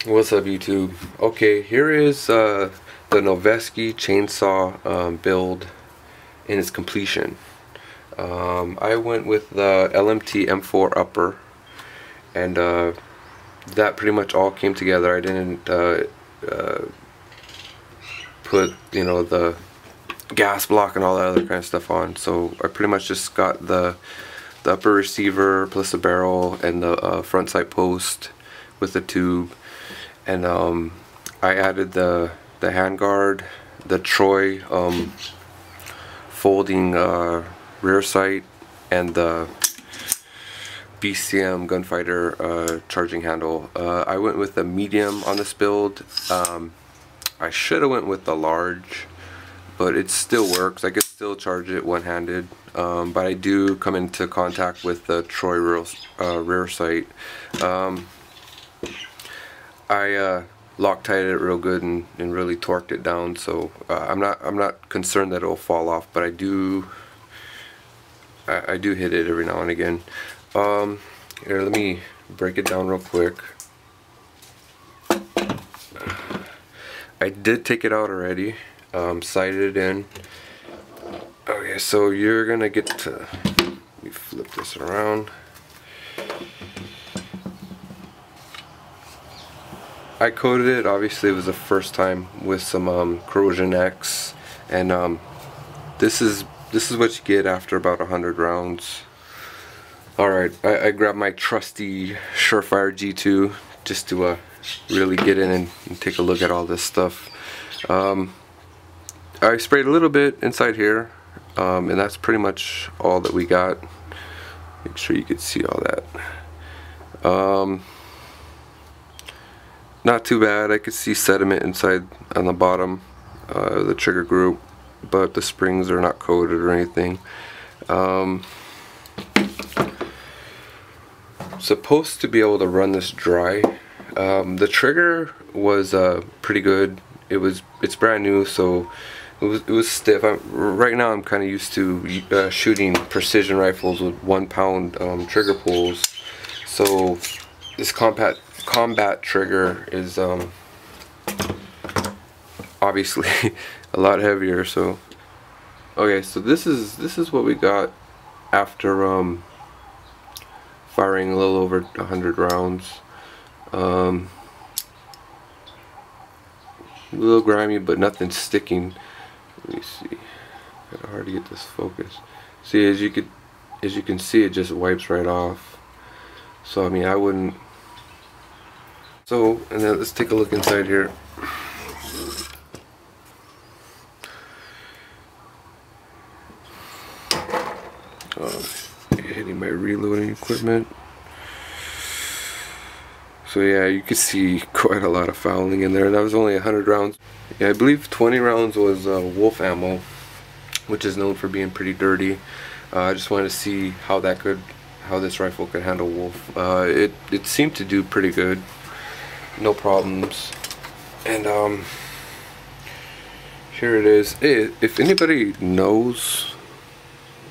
What's up, YouTube? Okay, here is the Noveske chainsaw build in its completion. I went with the LMT M4 upper, and that pretty much all came together. I didn't put, the gas block and all that other kind of stuff on, so I pretty much just got the upper receiver plus the barrel and the front sight post with the tube. And I added the handguard, the Troy folding rear sight, and the BCM gunfighter charging handle. I went with the medium on this build. I should have went with the large, but it still works. I could still charge it one-handed, but I do come into contact with the Troy rear sight. I Loctited it real good and really torqued it down, so I'm not concerned that it'll fall off, but I do hit it every now and again. Here, let me break it down real quick. I did take it out already, sighted it in. Okay, so you're gonna get to, let me flip this around. I coated it. Obviously it was the first time with some Corrosion X, and this is what you get after about 100 rounds. Alright, I grabbed my trusty Surefire G2 just to really get in and take a look at all this stuff. I sprayed a little bit inside here, and that's pretty much all that we got. Make sure you could see all that. Not too bad. I could see sediment inside on the bottom of the trigger group, but the springs are not coated or anything. Supposed to be able to run this dry. The trigger was pretty good. It's brand new, so it was stiff. Right now I'm kind of used to shooting precision rifles with 1 pound trigger pulls, so this combat trigger is obviously a lot heavier. So okay, so this is what we got after firing a little over 100 rounds. A little grimy, but nothing sticking. Let me see. Kind of hard to get this focus. See, as you can see, it just wipes right off. So I mean, I wouldn't. So, and then let's take a look inside here. Hitting my reloading equipment. So yeah, you can see quite a lot of fouling in there. That was only 100 rounds. Yeah, I believe 20 rounds was wolf ammo, which is known for being pretty dirty. I just wanted to see how this rifle could handle wolf. It seemed to do pretty good. No problems. And here it is. Hey, if anybody knows,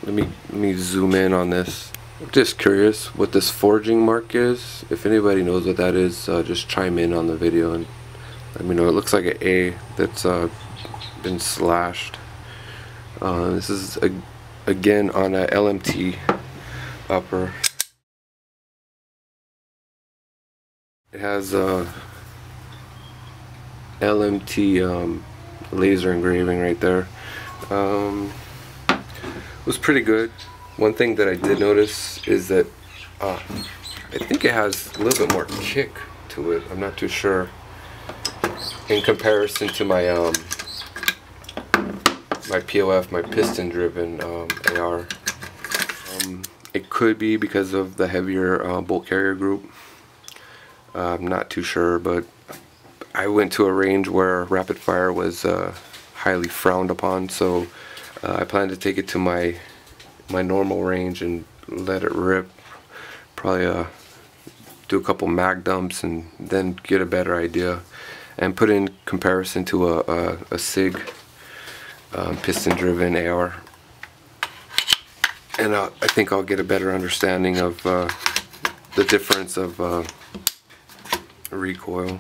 let me zoom in on this. I'm just curious what this forging mark is. If anybody knows what that is, just chime in on the video and let me know. It looks like an A that's been slashed. This is again on a LMT upper. It has LMT laser engraving right there. It was pretty good. One thing that I did notice is that I think it has a little bit more kick to it. I'm not too sure in comparison to my my POF, my piston driven AR. It could be because of the heavier bolt carrier group. I'm not too sure, but I went to a range where rapid fire was highly frowned upon, so I plan to take it to my normal range and let it rip. Probably do a couple mag dumps and then get a better idea and put in comparison to a SIG piston driven AR, and I think I'll get a better understanding of the difference of recoil.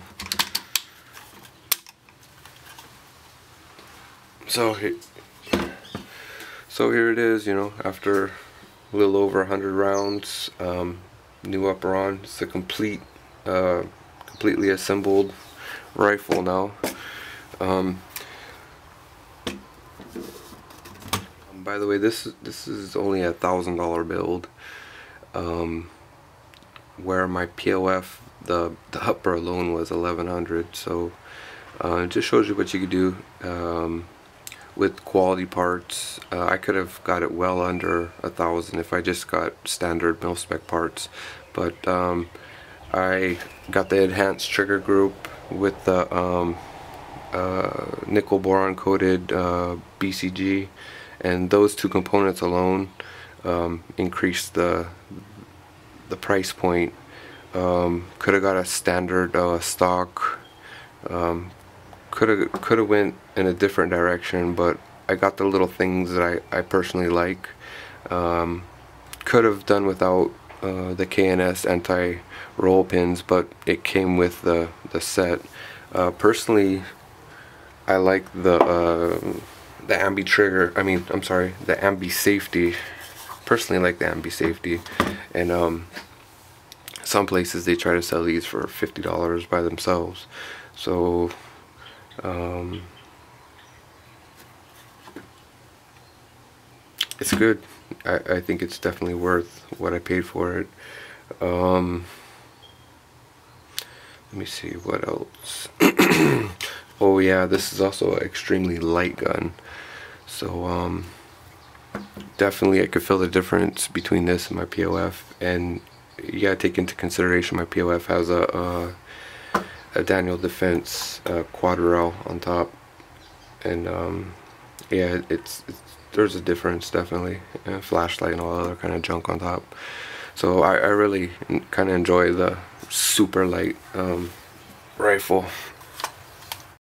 So here it is, you know, after a little over 100 rounds, new upper on. It's a completely assembled rifle now. By the way, this is only a $1,000 build, where my POF, the upper alone was 1,100. So it just shows you what you could do with quality parts. I could have got it well under 1,000 if I just got standard mil-spec parts, but I got the enhanced trigger group with the nickel boron coated BCG, and those two components alone increased the price point. Could have got a standard stock. Could have went in a different direction, but I got the little things that I personally like. Could have done without the KNS anti-roll pins, but it came with the set. Personally, I like the ambi trigger. The ambi safety. Personally, I like the ambi safety, and some places they try to sell these for $50 by themselves. So it's good. I think it's definitely worth what I paid for it. Let me see what else. Oh yeah, this is also an extremely light gun. So definitely I could feel the difference between this and my POF, and you gotta take into consideration my POF has a Daniel Defense quad rail on top, and yeah, there's a difference definitely. Flashlight and all other kind of junk on top. So I really kind of enjoy the super light rifle.